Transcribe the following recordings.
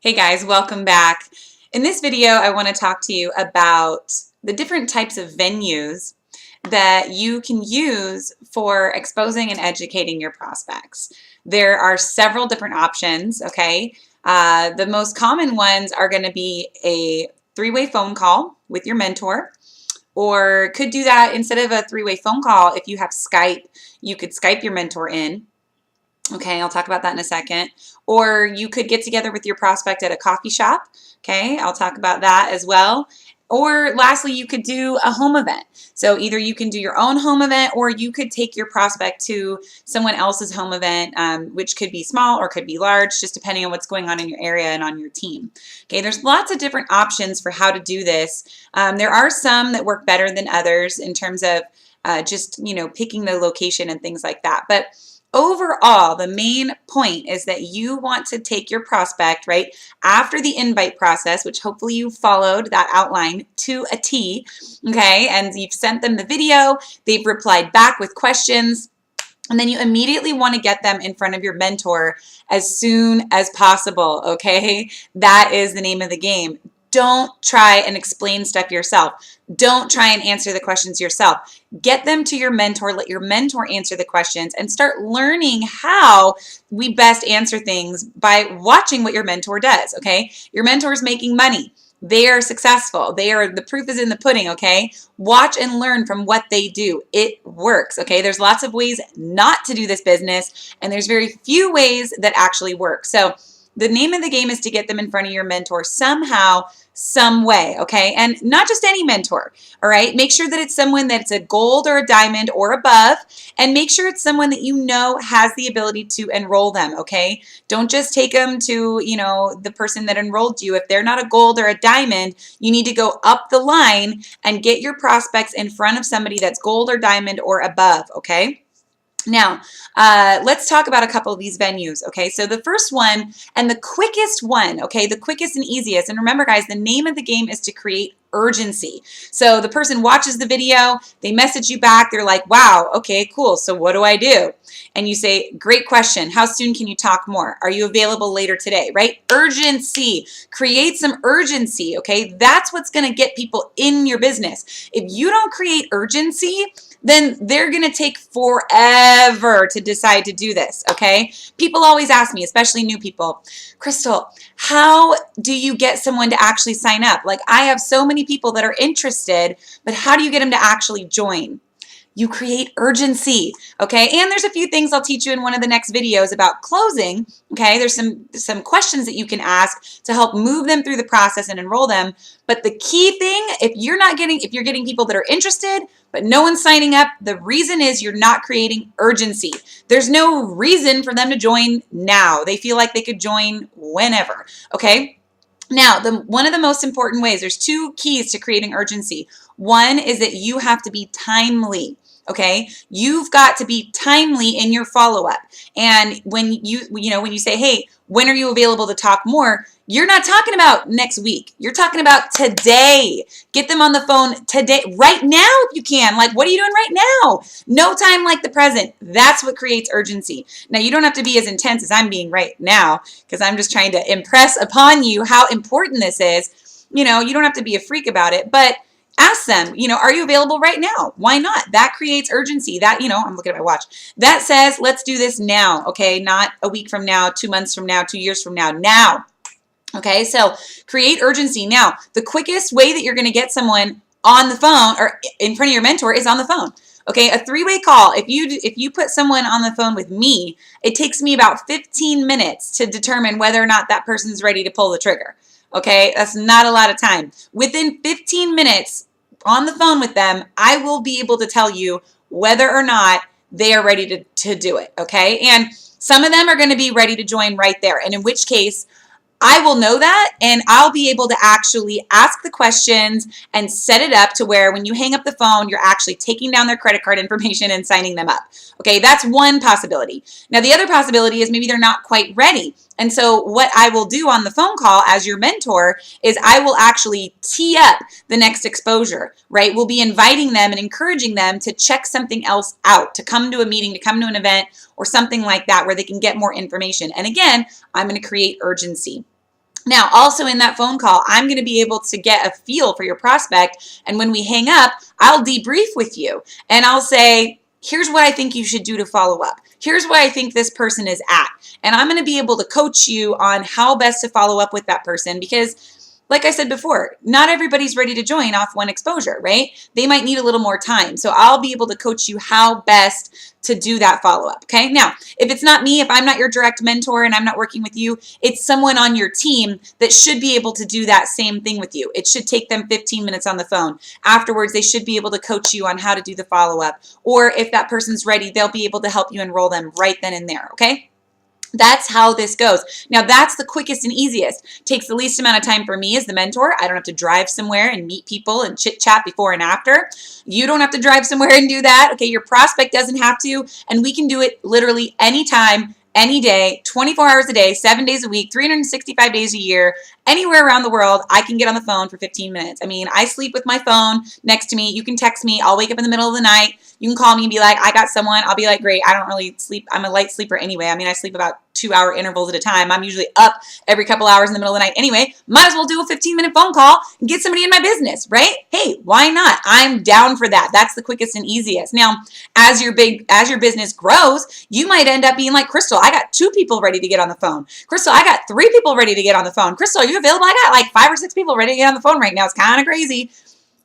Hey guys, welcome back. In this video, I want to talk to you about the different types of venues that you can use for exposing and educating your prospects. There are several different options, okay? The most common ones are going to be a three-way phone call with your mentor, or could do that instead of a three-way phone call. If you have Skype, you could Skype your mentor in. Okay, I'll talk about that in a second. Or you could get together with your prospect at a coffee shop. Okay, I'll talk about that as well. Or lastly, you could do a home event. So either you can do your own home event or you could take your prospect to someone else's home event, which could be small or could be large, just depending on what's going on in your area and on your team. Okay, there's lots of different options for how to do this. There are some that work better than others in terms of just, picking the location and things like that. But overall, the main point is that you want to take your prospect, right, after the invite process, which hopefully you followed that outline to a T, okay, and you've sent them the video, they've replied back with questions, and then you immediately want to get them in front of your mentor as soon as possible, okay? That is the name of the game. Don't try and explain stuff yourself. Don't try and answer the questions yourself. Get them to your mentor, let your mentor answer the questions, and start learning how we best answer things by watching what your mentor does, okay? Your mentor is making money. They are successful. The proof is in the pudding, okay? Watch and learn from what they do. It works, okay? There's lots of ways not to do this business, and there's very few ways that actually work. So the name of the game is to get them in front of your mentor somehow, some way, okay? And not just any mentor, all right? Make sure that it's someone that's a gold or a diamond or above, and make sure it's someone that you know has the ability to enroll them, okay? Don't just take them to, the person that enrolled you. If they're not a gold or a diamond, you need to go up the line and get your prospects in front of somebody that's gold or diamond or above, okay? Now, let's talk about a couple of these venues, okay? So the first one and the quickest one, okay, the quickest and easiest, and remember guys, the name of the game is to create urgency. So the person watches the video, they message you back, they're like, wow, okay, cool, so what do I do? And you say, great question, how soon can you talk more? Are you available later today, right? Urgency, create some urgency, okay? That's what's gonna get people in your business. If you don't create urgency, then they're going to take forever to decide to do this, okay? People always ask me, especially new people, Crystal, how do you get someone to actually sign up? Like, I have so many people that are interested, but how do you get them to actually join? You create urgency, okay? And there's a few things I'll teach you in one of the next videos about closing, okay? There's some questions that you can ask to help move them through the process and enroll them. But the key thing, if you're getting people that are interested, but no one's signing up, the reason is you're not creating urgency. There's no reason for them to join now. They feel like they could join whenever, okay? Now, one of the most important ways, there's two keys to creating urgency. One is that you have to be timely. Okay, you've got to be timely in your follow-up. And when you say, hey, when are you available to talk more? You're not talking about next week. You're talking about today. Get them on the phone today, right now if you can. Like, what are you doing right now? No time like the present. That's what creates urgency. Now, you don't have to be as intense as I'm being right now because I'm just trying to impress upon you how important this is. You don't have to be a freak about it, but ask them, are you available right now? Why not? That creates urgency. That, I'm looking at my watch. That says, let's do this now, okay? Not a week from now, 2 months from now, 2 years from now, now. Okay, so create urgency. Now, the quickest way that you're going to get someone on the phone or in front of your mentor is on the phone. Okay, a three-way call. If you put someone on the phone with me, it takes me about 15 minutes to determine whether or not that person's ready to pull the trigger. Okay, that's not a lot of time. Within 15 minutes on the phone with them, I will be able to tell you whether or not they are ready to do it, okay? And some of them are going to be ready to join right there, and in which case, I will know that, and I'll be able to actually ask the questions and set it up to where when you hang up the phone, you're actually taking down their credit card information and signing them up. Okay, that's one possibility. Now, the other possibility is maybe they're not quite ready. And so what I will do on the phone call as your mentor is I will actually tee up the next exposure, right? We'll be inviting them and encouraging them to check something else out, to come to a meeting, to come to an event, or something like that where they can get more information. And again, I'm going to create urgency. Now, also in that phone call, I'm going to be able to get a feel for your prospect. And when we hang up, I'll debrief with you and I'll say, here's what I think you should do to follow up. Here's where I think this person is at. And I'm going to be able to coach you on how best to follow up with that person because, like I said before, not everybody's ready to join off one exposure, right? They might need a little more time. So I'll be able to coach you how best to do that follow-up, okay? Now, if it's not me, if I'm not your direct mentor and I'm not working with you, it's someone on your team that should be able to do that same thing with you. It should take them 15 minutes on the phone. Afterwards, they should be able to coach you on how to do the follow-up. Or if that person's ready, they'll be able to help you enroll them right then and there, okay? That's how this goes. Now, that's the quickest and easiest. Takes the least amount of time for me as the mentor. I don't have to drive somewhere and meet people and chit chat before and after. You don't have to drive somewhere and do that. Okay, your prospect doesn't have to, and we can do it literally anytime, any day, 24 hours a day, 7 days a week, 365 days a year, anywhere around the world. I can get on the phone for 15 minutes. I mean, I sleep with my phone next to me. You can text me. I'll wake up in the middle of the night. You can call me and be like, I got someone. I'll be like, great. I don't really sleep. I'm a light sleeper anyway. I mean, I sleep about 2-hour intervals at a time. I'm usually up every couple hours in the middle of the night anyway. Might as well do a 15-minute phone call and get somebody in my business, right? Hey, why not? I'm down for that. That's the quickest and easiest. Now, as your business grows, you might end up being like, Crystal, I got 2 people ready to get on the phone. Crystal, I got 3 people ready to get on the phone. Crystal, are you available? I got like 5 or 6 people ready to get on the phone right now. It's kind of crazy.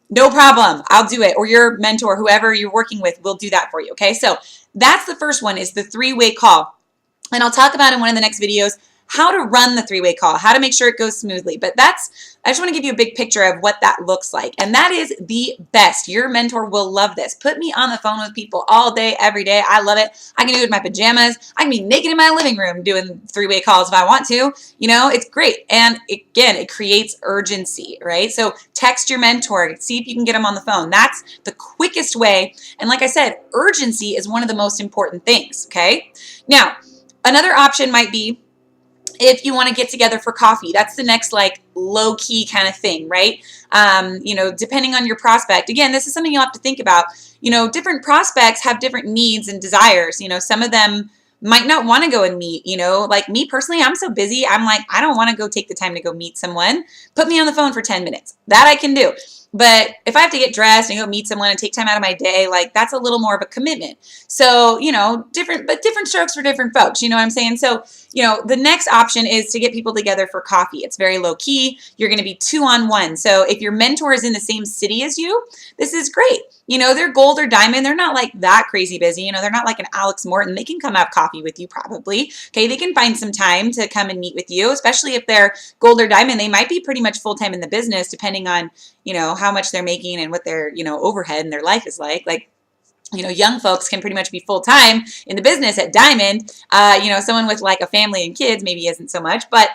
No problem. I'll do it. Or your mentor, whoever you're working with, will do that for you. Okay. So that's the first one, is the 3-way call. And I'll talk about in one of the next videos how to run the 3-way call, how to make sure it goes smoothly. But I just want to give you a big picture of what that looks like. And that is the best. Your mentor will love this. Put me on the phone with people all day, every day. I love it. I can do it in my pajamas. I can be naked in my living room doing 3-way calls if I want to. You know, it's great. And again, it creates urgency, right? So text your mentor, see if you can get them on the phone. That's the quickest way. And like I said, urgency is one of the most important things, okay? Now, another option might be if you want to get together for coffee. That's the next like low key kind of thing, right? You know, depending on your prospect. Again, this is something you'll have to think about. You know, different prospects have different needs and desires. You know, some of them might not want to go and meet, you know, like me personally, I'm so busy. I'm like, I don't want to go take the time to go meet someone. Put me on the phone for 10 minutes. That I can do. But if I have to get dressed and go meet someone and take time out of my day, like that's a little more of a commitment. So, you know, different strokes for different folks. You know what I'm saying? So, you know, the next option is to get people together for coffee. It's very low key. You're going to be 2-on-1. So if your mentor is in the same city as you, this is great. You know, they're gold or diamond. They're not like that crazy busy. You know, they're not like an Alex Morton. They can come have coffee with you probably. Okay. They can find some time to come and meet with you, especially if they're gold or diamond. They might be pretty much full-time in the business, depending on, you know, how much they're making and what their, you know, overhead and their life is like. Like, you know, young folks can pretty much be full-time in the business at Diamond. You know, someone with like a family and kids maybe isn't so much, but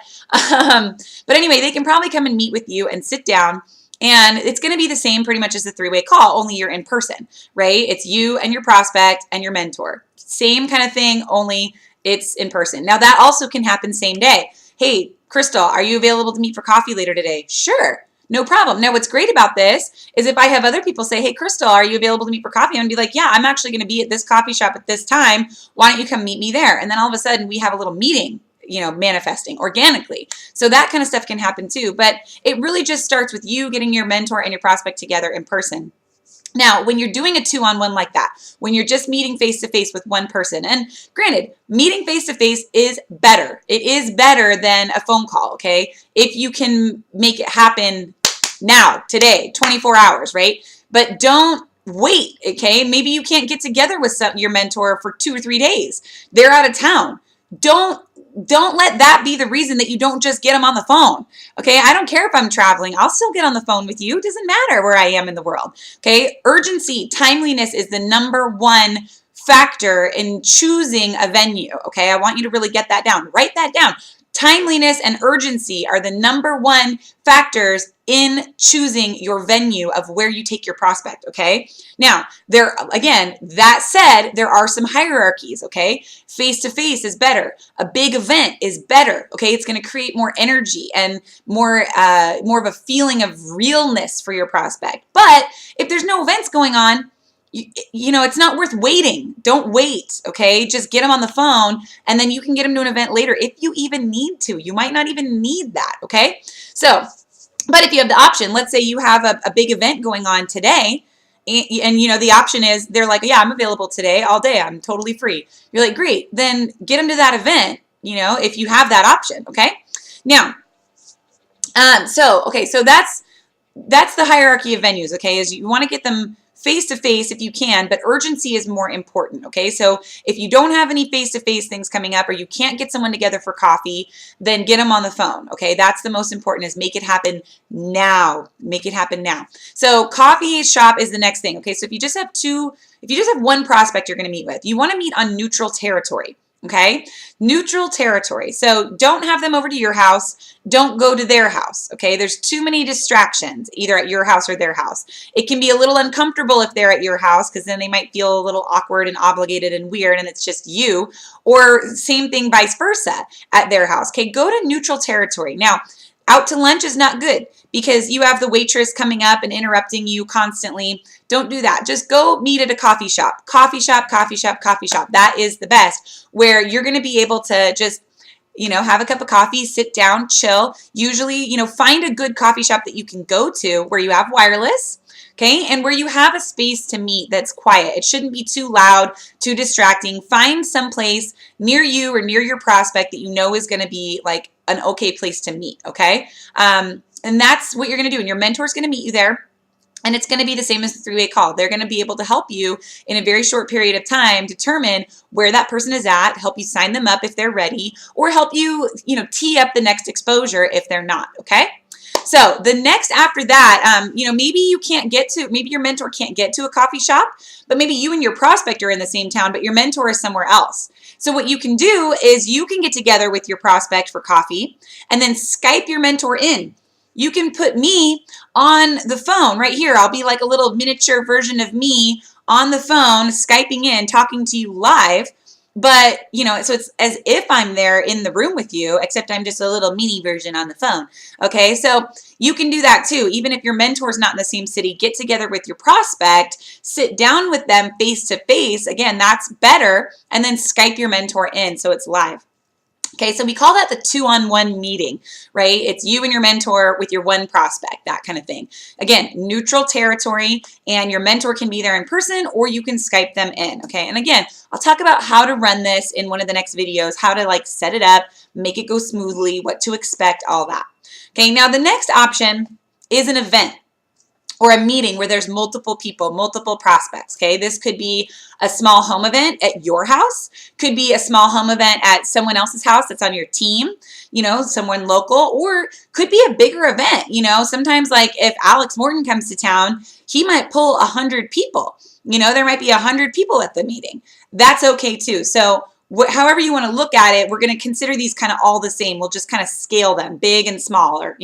anyway, they can probably come and meet with you and sit down. And it's going to be the same pretty much as the 3-way call, only you're in person, right? It's you and your prospect and your mentor. Same kind of thing, only it's in person. Now that also can happen same day. Hey, Crystal, are you available to meet for coffee later today? Sure. No problem. Now, what's great about this is if I have other people say, hey, Crystal, are you available to meet for coffee? I'm going to be like, yeah, I'm actually going to be at this coffee shop at this time. Why don't you come meet me there? And then all of a sudden we have a little meeting, you know, manifesting organically. So that kind of stuff can happen too. But it really just starts with you getting your mentor and your prospect together in person. Now, when you're doing a 2-on-1 like that, when you're just meeting face-to-face with one person, and granted, meeting face-to-face is better. It is better than a phone call, okay? If you can make it happen now, today, 24 hours, right? But don't wait, okay? Maybe you can't get together with your mentor for 2 or 3 days. They're out of town. Don't let that be the reason that you don't just get them on the phone. Okay. I don't care if I'm traveling. I'll still get on the phone with you. It doesn't matter where I am in the world. Okay. Urgency, timeliness is the #1 factor in choosing a venue. Okay. I want you to really get that down. Write that down. Timeliness and urgency are the #1 factors in choosing your venue of where you take your prospect, okay? Now, again, that said, there are some hierarchies, okay? Face-to-face is better. A big event is better, okay? It's going to create more energy and more of a feeling of realness for your prospect. But if there's no events going on, it's not worth waiting. Don't wait, okay? Just get them on the phone, and then you can get them to an event later if you even need to. You might not even need that, okay? So, but if you have the option, let's say you have a big event going on today, and the option is they're like, yeah, I'm available today all day. I'm totally free. You're like, great. Then get them to that event, if you have that option, okay? Now, so that's the hierarchy of venues, okay, is you want to get them face-to-face if you can, but urgency is more important, okay? So if you don't have any face-to-face things coming up or you can't get someone together for coffee, then get them on the phone, okay? That's the most important, is make it happen now. Make it happen now. So coffee shop is the next thing, okay? So if you just have one prospect you're going to meet with, you want to meet on neutral territory. Okay, neutral territory. So don't have them over to your house. Don't go to their house. Okay, there's too many distractions either at your house or their house. It can be a little uncomfortable if they're at your house because then they might feel a little awkward and obligated and weird and it's just you, or same thing vice versa at their house. Okay, go to neutral territory. Now, out to lunch is not good because you have the waitress coming up and interrupting you constantly. Don't do that. Just go meet at a coffee shop. Coffee shop, coffee shop, coffee shop. That is the best, where you're going to be able to just, have a cup of coffee, sit down, chill. Usually, find a good coffee shop that you can go to where you have wireless, okay, and where you have a space to meet that's quiet. It shouldn't be too loud, too distracting. Find some place near you or near your prospect that you know is going to be like an okay place to meet, okay? And that's what you're going to do. And your mentor is going to meet you there. And it's going to be the same as the three-way call. They're going to be able to help you in a very short period of time determine where that person is at, help you sign them up if they're ready, or help you, tee up the next exposure if they're not, okay? So the next after that, maybe maybe your mentor can't get to a coffee shop, but maybe you and your prospect are in the same town, but your mentor is somewhere else. So what you can do is you can get together with your prospect for coffee and then Skype your mentor in. You can put me on the phone right here. I'll be like a little miniature version of me on the phone, Skyping in, talking to you live. But, so it's as if I'm there in the room with you, except I'm just a little mini version on the phone. Okay, so you can do that too. Even if your mentor's not in the same city, get together with your prospect, sit down with them face to face. Again, that's better. And then Skype your mentor in so it's live. Okay, so we call that the 2-on-1 meeting, right? It's you and your mentor with your one prospect, that kind of thing. Again, neutral territory, and your mentor can be there in person or you can Skype them in, okay? And again, I'll talk about how to run this in one of the next videos, how to like set it up, make it go smoothly, what to expect, all that. Okay, now the next option is an event or a meeting where there's multiple people, multiple prospects, okay? This could be a small home event at your house, could be a small home event at someone else's house that's on your team, someone local, or could be a bigger event, Sometimes like if Alex Morton comes to town, he might pull 100 people, there might be 100 people at the meeting. That's okay too. So however you want to look at it, we're going to consider these kind of all the same. We'll just kind of scale them, big and small, or,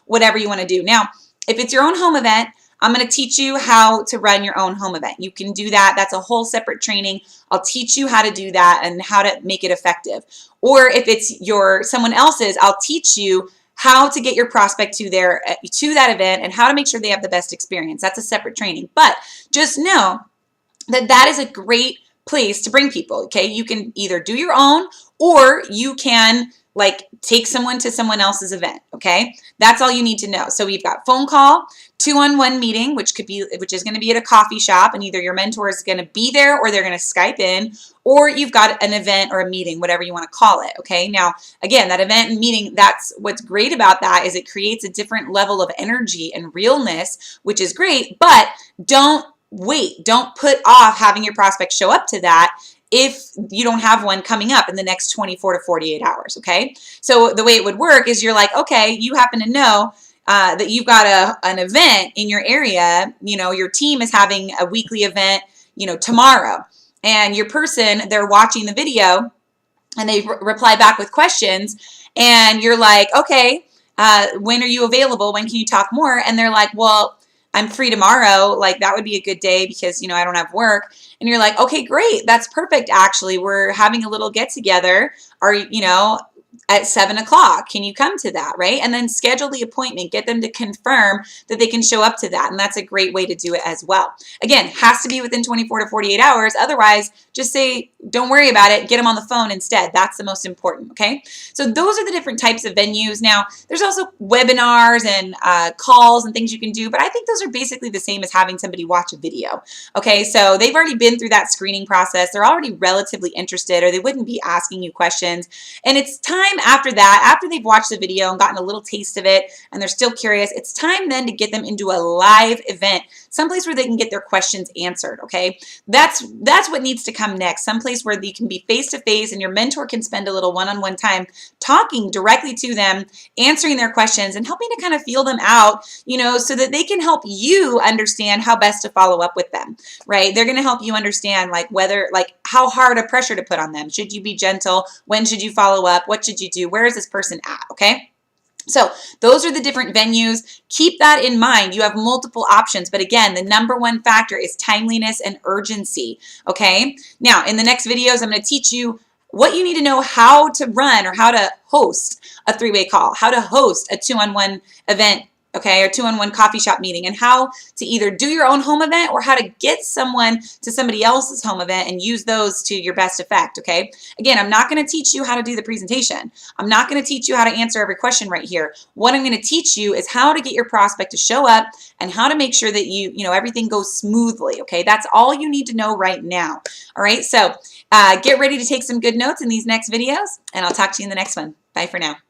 whatever you want to do. Now, if it's your own home event, I'm going to teach you how to run your own home event. You can do that. That's a whole separate training. I'll teach you how to do that and how to make it effective. Or if it's someone else's, I'll teach you how to get your prospect to that event and how to make sure they have the best experience. That's a separate training. But just know that is a great place to bring people, okay? You can either do your own or you can like take someone to someone else's event, okay? That's all you need to know. So we've got phone call, 2-on-1 meeting, which is going to be at a coffee shop, and either your mentor is going to be there or they're going to Skype in, or you've got an event or a meeting, whatever you want to call it, okay? Now, again, that event and meeting, that's what's great about that is it creates a different level of energy and realness, which is great, but don't wait. Don't put off having your prospect show up to that if you don't have one coming up in the next 24 to 48 hours, okay? So the way it would work is you're like, okay, you happen to know that you've got an event in your area, your team is having a weekly event, tomorrow, and your person, they're watching the video and they reply back with questions, and you're like, okay, when are you available? When can you talk more? And they're like, well, I'm free tomorrow. Like that would be a good day because, I don't have work. And you're like, okay, great. That's perfect. Actually, we're having a little get together. at 7 o'clock. Can you come to that, right? And then schedule the appointment, get them to confirm that they can show up to that. And that's a great way to do it as well. Again, has to be within 24 to 48 hours. Otherwise, just say, don't worry about it. Get them on the phone instead. That's the most important, okay? So those are the different types of venues. Now, there's also webinars and calls and things you can do, but I think those are basically the same as having somebody watch a video, okay? So they've already been through that screening process. They're already relatively interested, or they wouldn't be asking you questions. And it's time after that, after they've watched the video and gotten a little taste of it, and they're still curious, it's time then to get them into a live event, someplace where they can get their questions answered, okay? That's what needs to come next, someplace where you can be face-to-face and your mentor can spend a little one-on-one time talking directly to them, answering their questions, and helping to kind of feel them out, you know, so that they can help you understand how best to follow up with them, right? They're going to help you understand how hard a pressure to put on them. Should you be gentle? When should you follow up? What should you do? Where is this person at? Okay. So those are the different venues. Keep that in mind. You have multiple options, but again, the number one factor is timeliness and urgency. Okay. Now, in the next videos, I'm going to teach you what you need to know how to run or how to host a three-way call, how to host a two-on-one event, okay, or two-on-one coffee shop meeting, and how to either do your own home event or how to get someone to somebody else's home event and use those to your best effect, okay? Again, I'm not going to teach you how to do the presentation. I'm not going to teach you how to answer every question right here. What I'm going to teach you is how to get your prospect to show up and how to make sure that everything goes smoothly, okay? That's all you need to know right now, all right? So get ready to take some good notes in these next videos, and I'll talk to you in the next one. Bye for now.